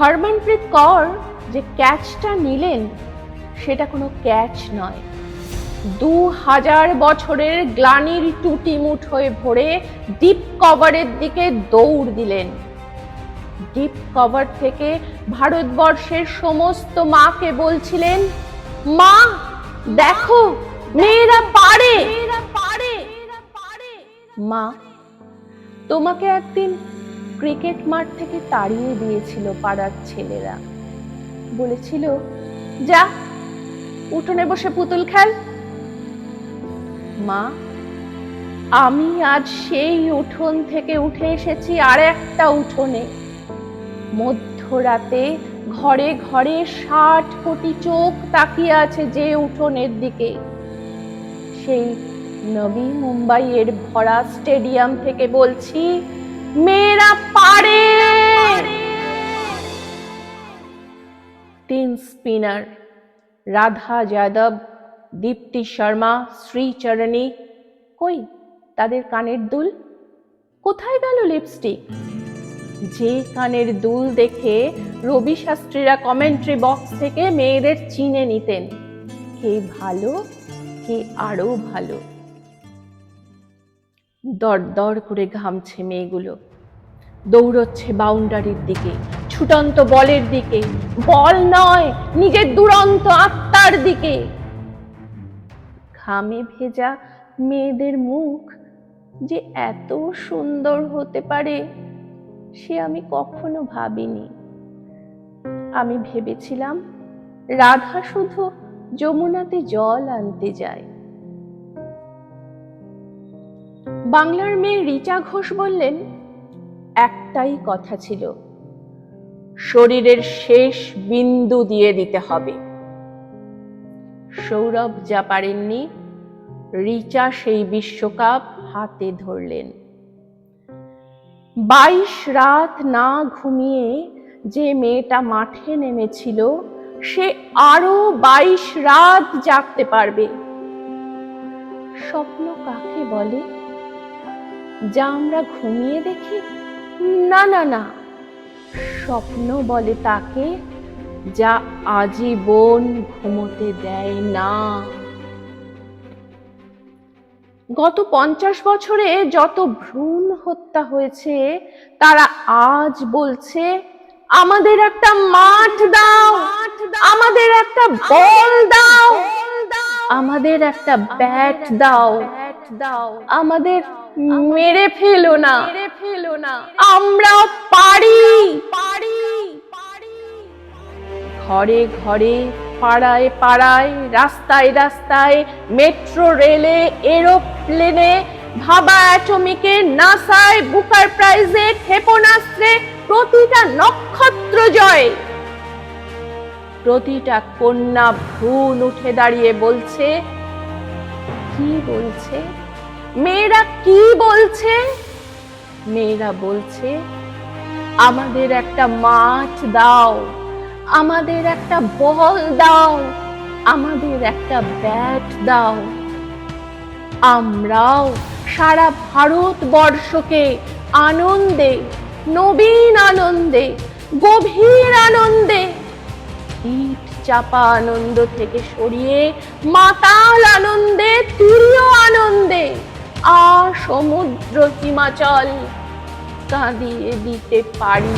হরমনপ্রীত কৌর যে ক্যাচটা নিলেন সেটা কোনো ক্যাচ নয়। 2000 বছরের গ্লানির টুটি মুঠোয় ভরে ডিপ কভারের দিকে দৌড় দিলেন। ডিপ কভার থেকে ভারতবর্ষের সমস্ত মাকে বলছিলেন, মা দেখো মেয়েরা পারে। মা, তোমাকে একদিন ক্রিকেট মাঠ থেকে তাড়িয়ে দিয়েছিল পাড়ার ছেলেরা, বলেছিল যা উঠোনে বসে পুতুল খেল। মা, আমি আজ সেই উঠোন থেকে উঠে এসেছি আর একটা উঠোনে। মধ্যরাতে ঘরে ঘরে 60 কোটি চোখ তাকিয়ে আছে যে উঠোনের দিকে। সেই নবী মুম্বাইয়ের ভরা স্টেডিয়াম থেকে বলছি, মেয়েরা পারে। 3 স্পিনার রাধা যাদব, দীপ্তি শর্মা, শ্রীচরণী, কই তাদের কানের দুল? কোথায় গেল লিপস্টিক? যে কানের দুল দেখে রবি শাস্ত্রীরা কমেন্ট্রি বক্স থেকে মেয়েদের চিনে নিতেন, কে ভালো কে আরো ভালো। দরদর করে ঘামছে মেয়েগুলো, দৌড়চ্ছে বাউন্ডারির দিকে, ছুটন্ত বলের দিকে, বল নয় নিজের দুরন্ত আত্মার দিকে। ঘামে ভেজা মেয়েদের মুখ যে এত সুন্দর হতে পারে সে আমি কখনো ভাবিনি। আমি ভেবেছিলাম রাধা শুধু যমুনাতে জল আনতে যায়। বাংলার মেয়ে রিচা ঘোষ বললেন, একটাই কথা ছিল, শরীরের শেষ বিন্দু দিয়ে দিতে হবে। সৌরভ যা পারেননি, রিচা সেই বিশ্বকাপ হাতে ধরলেন। 22 রাত না ঘুমিয়ে যে মেয়েটা মাঠে নেমেছিল সে আরো 22 রাত জাগতে পারবে। স্বপ্ন কাকে বলে? যা আমরা ঘুমিয়ে দেখি? না না না, স্বপ্ন বলে তাকে যা আজীবন ঘুমোতে দেয় না। গত 50 বছরে যত ভ্রূণ হত্যা হয়েছে তারা আজ বলছে, আমাদের একটা মাঠ দাও, আমাদের একটা বল দাও, আমাদের একটা ব্যাট দাও, আমাদের মেরে ফেলো না, আমরা পারি। ঘরে ঘরে, পাড়ায় পাড়ায়, রাস্তায় রাস্তায়, মেট্রো রেলে, এরোপ্লেনে, ভাবা অ্যাটমিকে, নাসায়, বুকার প্রাইজে, ক্ষেপণাস্ত্রে প্রতিটা নক্ষত্র জয়। প্রতিটা কন্যা ভ্রূণ উঠে দাঁড়িয়ে বলছে, কি বলছে? মেয়েরা কি বলছে? মেয়েরা বলছে, আমাদের একটা মাঠ দাও, আমাদের একটা বল দাও, আমাদের একটা ব্যাট দাও। আমরাও সারা ভারতবর্ষকে আনন্দে, নবীন আনন্দে, গভীর আনন্দে, ইট চাপা আনন্দ থেকে সরিয়ে মাতাল আনন্দে, তুরীয় আনন্দে সমুদ্র হিমাচল কাঁদিয়ে দিতে পারি।